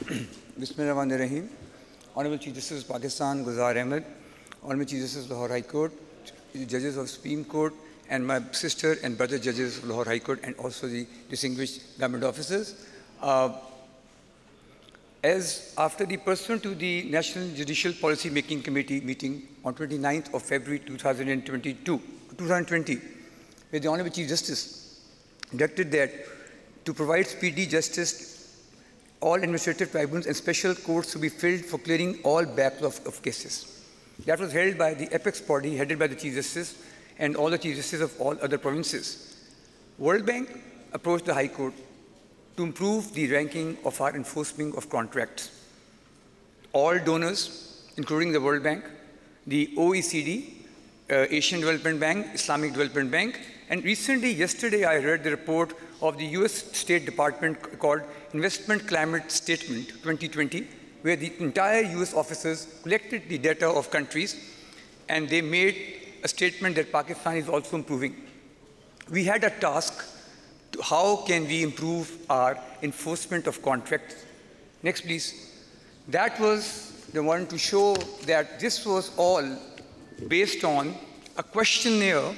Bismillahirrahmanirrahim. Honorable Chief Justice of Pakistan, Gulzar Ahmed, Honorable Chief Justice of Lahore High Court, Judges of Supreme Court, and my sister and brother judges of Lahore High Court, and also the distinguished government officers. As after the pursuant to the National Judicial Policy Making Committee meeting on 29th of February 2020, where the Honorable Chief Justice directed that to provide speedy justice, all administrative tribunals and special courts to be filled for clearing all backlog of cases. That was held by the apex body headed by the Chief Justice and all the Chief Justices of all other provinces. World Bank approached the High Court to improve the ranking of our enforcement of contracts. All donors, including the World Bank, the OECD, Asian Development Bank, Islamic Development Bank, and recently, yesterday, I read the report of the US State Department called Investment Climate Statement 2020, where the entire US officers collected the data of countries, and they made a statement that Pakistan is also improving. We had a task to how can we improve our enforcement of contracts. Next, please. That was the one to show that this was all based on a questionnaire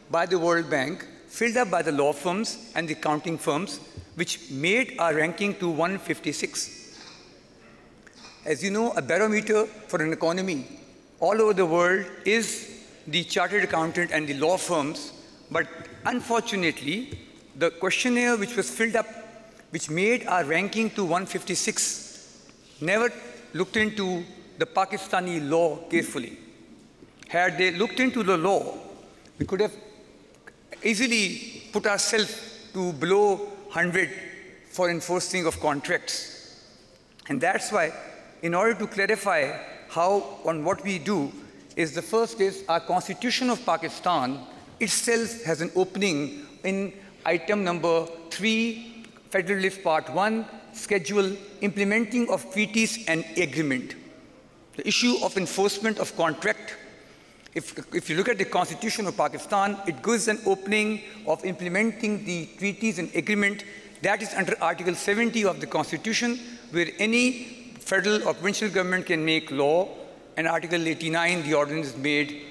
by the World Bank, filled up by the law firms and the accounting firms, which made our ranking to 156. As you know, a barometer for an economy all over the world is the chartered accountant and the law firms, but unfortunately, the questionnaire which was filled up, which made our ranking to 156, never looked into the Pakistani law carefully. Had they looked into the law, we could have easily put ourselves to below 100 for enforcing of contracts. And that's why, in order to clarify how on what we do, is the first is our Constitution of Pakistan itself has an opening in item number 3, Federalist Part 1, Schedule, Implementing of Treaties and Agreement. The issue of enforcement of contract. If you look at the Constitution of Pakistan, it gives an opening of implementing the treaties and agreement. That is under Article 70 of the Constitution, where any federal or provincial government can make law, and Article 89, the ordinance is made.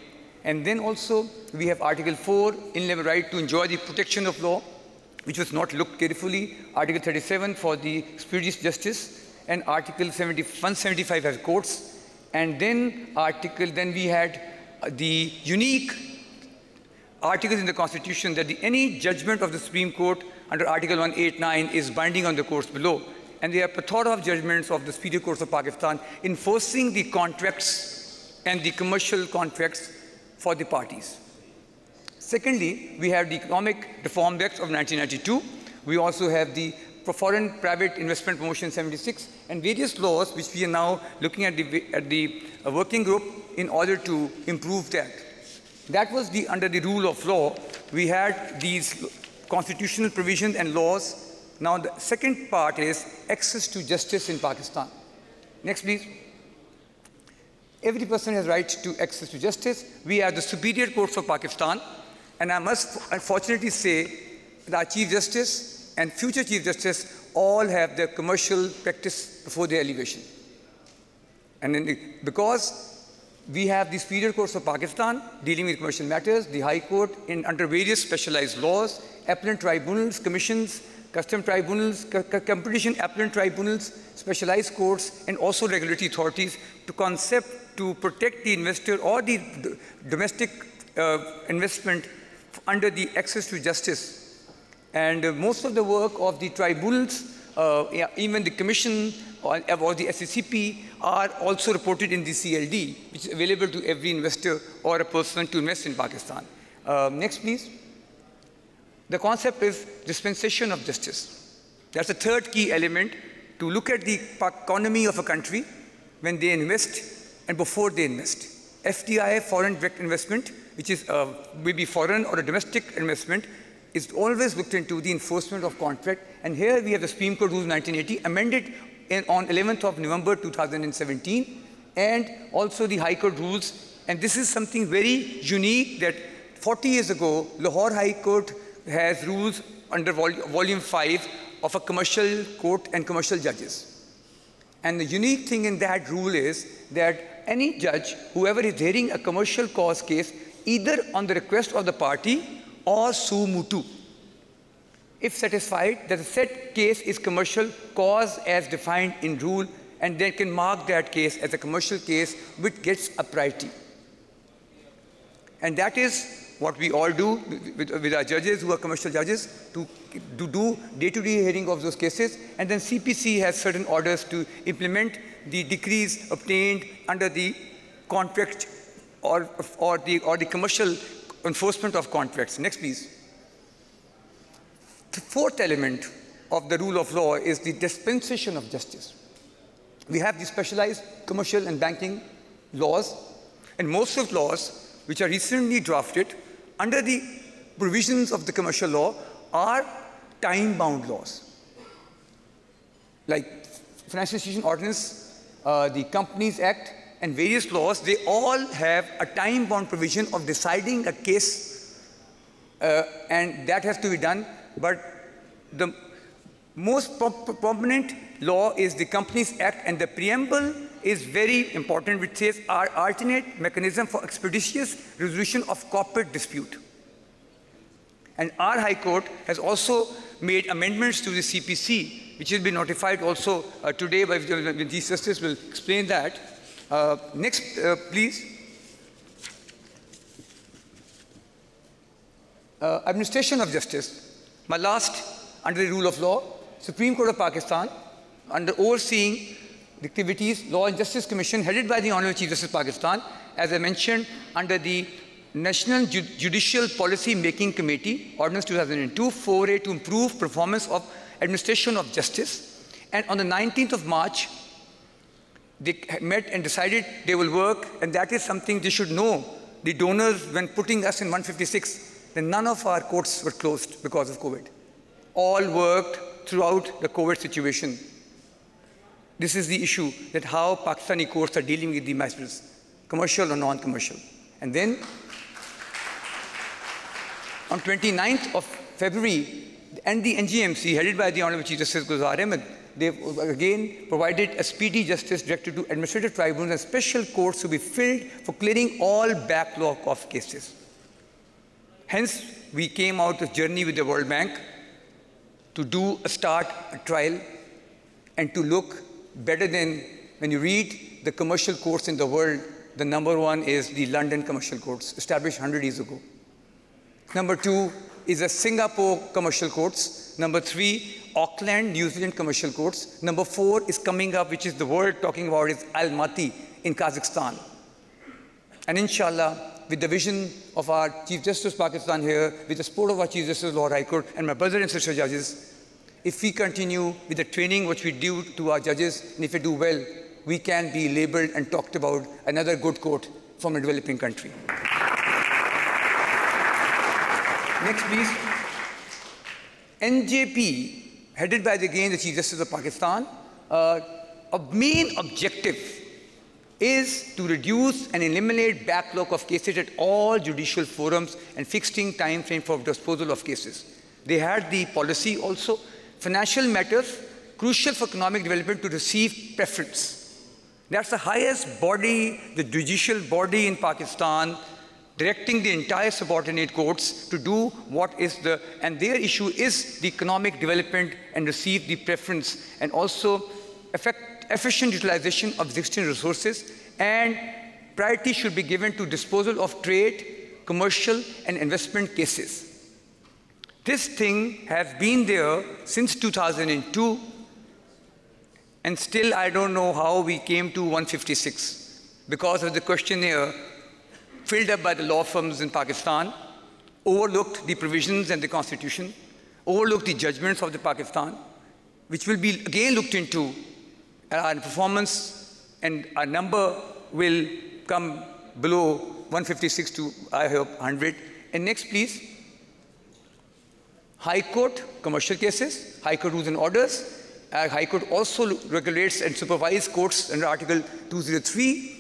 And then also, we have Article 4, inalienable right to enjoy the protection of law, which was not looked carefully. Article 37 for the expeditious justice, and Article 175 has courts. And then we had the unique articles in the Constitution that any judgment of the Supreme Court under Article 189 is binding on the courts below. And there are plethora of judgments of the Superior Courts of Pakistan enforcing the contracts and the commercial contracts for the parties. Secondly, we have the Economic Reform Act of 1992. We also have the Foreign Private Investment Promotion 76 and various laws which we are now looking at the working group in order to improve that. That was under the rule of law. We had these constitutional provisions and laws. Now the second part is access to justice in Pakistan. Next, please. Every person has right to access to justice. We are the Superior Courts of Pakistan, and I must unfortunately say that our Chief Justice and future Chief Justice all have their commercial practice before their elevation. And then because we have the Superior Courts of Pakistan dealing with commercial matters, the High Court under various specialized laws, appellant tribunals, commissions, custom tribunals, competition appellant tribunals, specialized courts, and also regulatory authorities to protect the investor or the domestic investment under the access to justice. And most of the work of the tribunals, even the commission or the SCCP, are also reported in the CLD, which is available to every investor or a person to invest in Pakistan. Next, please. The concept is dispensation of justice. That's the third key element to look at the economy of a country when they invest and before they invest. FDI, foreign direct investment, which is maybe foreign or a domestic investment, is always looked into the enforcement of contract. And here we have the Supreme Court Rules 1980 amended on 11th of November 2017, and also the High Court rules. And this is something very unique that 40 years ago, Lahore High Court has rules under volume 5 of a commercial court and commercial judges. And the unique thing in that rule is that any judge, whoever is hearing a commercial cause case, either on the request of the party or suo motu, if satisfied that the said case is commercial cause as defined in rule, and then can mark that case as a commercial case which gets a priority. And that is what we all do with our judges who are commercial judges to do day-to-day hearing of those cases. And then CPC has certain orders to implement the decrees obtained under the contract or the commercial enforcement of contracts. Next, please. The fourth element of the rule of law is the dispensation of justice. We have the specialized commercial and banking laws, and most of laws which are recently drafted under the provisions of the commercial law are time-bound laws. Like Financial Institution Ordinance, the Companies Act, and various laws, they all have a time-bound provision of deciding a case, and that has to be done. But the most prominent law is the Companies Act, and the preamble is very important, which says our alternate mechanism for expeditious resolution of corporate dispute. And our High Court has also made amendments to the CPC, which will be notified also today by the Chief Justice will explain that. Next, please. Administration of justice. My last, under the rule of law, Supreme Court of Pakistan, under overseeing the activities, Law and Justice Commission, headed by the Honorable Chief Justice of Pakistan, as I mentioned, under the National Judicial Policy Making Committee, Ordinance 2002, 4A, to improve performance of administration of justice. And on the 19th of March, they met and decided they will work, and that is something they should know. The donors, when putting us in 156, then none of our courts were closed because of COVID. All worked throughout the COVID situation. This is the issue, that how Pakistani courts are dealing with the matters, commercial or non-commercial. And then, on 29th of February, and the NGMC, headed by the Honorable Chief Justice Gulzar Ahmed, they again provided a speedy justice directed to administrative tribunals and special courts to be filled for clearing all backlog of cases. Hence, we came out of journey with the World Bank to start a trial and to look better than, when you read the commercial courts in the world, the number one is the London commercial courts, established 100 years ago. Number two is the Singapore commercial courts. Number three, Auckland, New Zealand commercial courts. Number four is coming up, which is the world talking about, is Almaty in Kazakhstan. And inshallah, with the vision of our Chief Justice of Pakistan here, with the support of our Chief Justice of the High Court and my brother and sister judges, if we continue with the training which we do to our judges, and if we do well, we can be labeled and talked about another good court from a developing country. Next, please. NJP, headed by again the Chief Justice of Pakistan, a main objective is to reduce and eliminate backlog of cases at all judicial forums and fixing time frame for disposal of cases. They had the policy also, financial matters, crucial for economic development, to receive preference. That's the highest body, the judicial body in Pakistan, directing the entire subordinate courts to do what is the, and their issue is the economic development and receive the preference, and also efficient utilization of existing resources, and priority should be given to disposal of trade, commercial, and investment cases. This thing has been there since 2002, and still I don't know how we came to 156, because of the questionnaire filled up by the law firms in Pakistan, overlooked the provisions and the constitution, overlooked the judgments of the Pakistan, which will be again looked into. Our performance and our number will come below 156 to, I hope, 100. And next, please. High Court, commercial cases, High Court rules and orders. High Court also regulates and supervises courts under Article 203,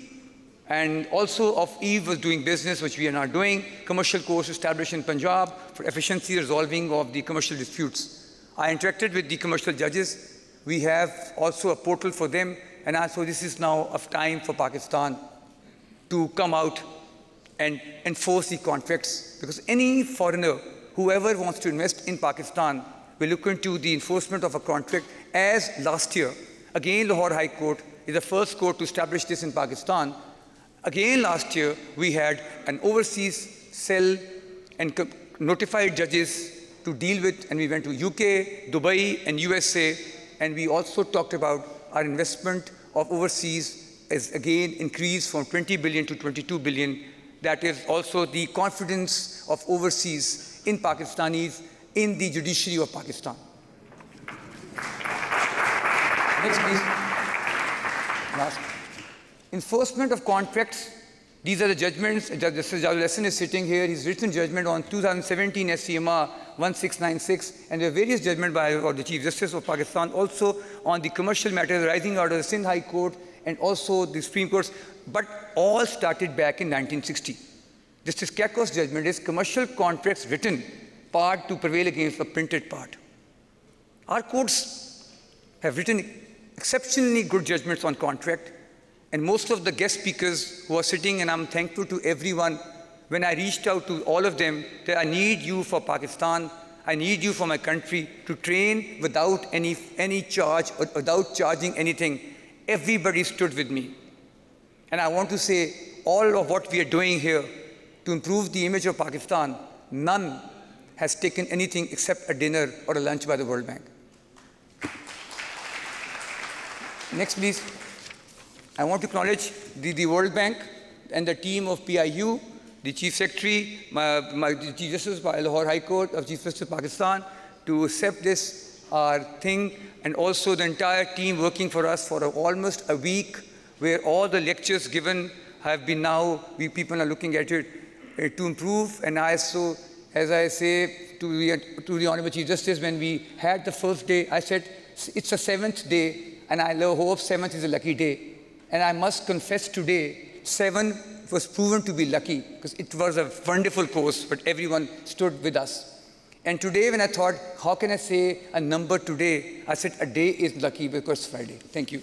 and also of eve of doing business, which we are not doing. Commercial courts established in Punjab for efficiency resolving of the commercial disputes. I interacted with the commercial judges We have also a portal for them, and also this is now a time for Pakistan to come out and enforce the contracts, because any foreigner, whoever wants to invest in Pakistan, will look into the enforcement of a contract. As last year, again Lahore High Court is the first court to establish this in Pakistan. Again last year, we had an overseas cell and notified judges to deal with, and we went to UK, Dubai, and USA, and we also talked about our investment of overseas is again increased from 20 billion to 22 billion. That is also the confidence of overseas in Pakistanis in the judiciary of Pakistan. Next, please. Last. Enforcement of contracts. These are the judgments. Justice Jadul Hasan is sitting here. He's written judgment on 2017 SCMR 1696, and there are various judgments by the Chief Justice of Pakistan also on the commercial matters arising out of the Sindh High Court and also the Supreme Courts, but all started back in 1960. Justice Kakos' judgment is commercial contracts written part to prevail against the printed part. Our courts have written exceptionally good judgments on contract, and most of the guest speakers who are sitting, and I'm thankful to everyone, when I reached out to all of them, that I need you for Pakistan, I need you for my country to train without any charge or without charging anything. Everybody stood with me. And I want to say, all of what we are doing here to improve the image of Pakistan, none has taken anything except a dinner or a lunch by the World Bank. Next, please. I want to acknowledge the World Bank and the team of PIU, the Chief Secretary, the Chief Justice of Lahore High Court of Chief Justice of Pakistan, to accept this thing, and also the entire team working for us for almost a week, where all the lectures given have been now, people are looking at it to improve. And I so, as I say to the Honorable Chief Justice, when we had the first day, I said, it's the 7th day, and I hope 7th is a lucky day. And I must confess today, 7 was proven to be lucky, because it was a wonderful course, but everyone stood with us. And today, when I thought, how can I say a number today? I said, a day is lucky because it's Friday. Thank you.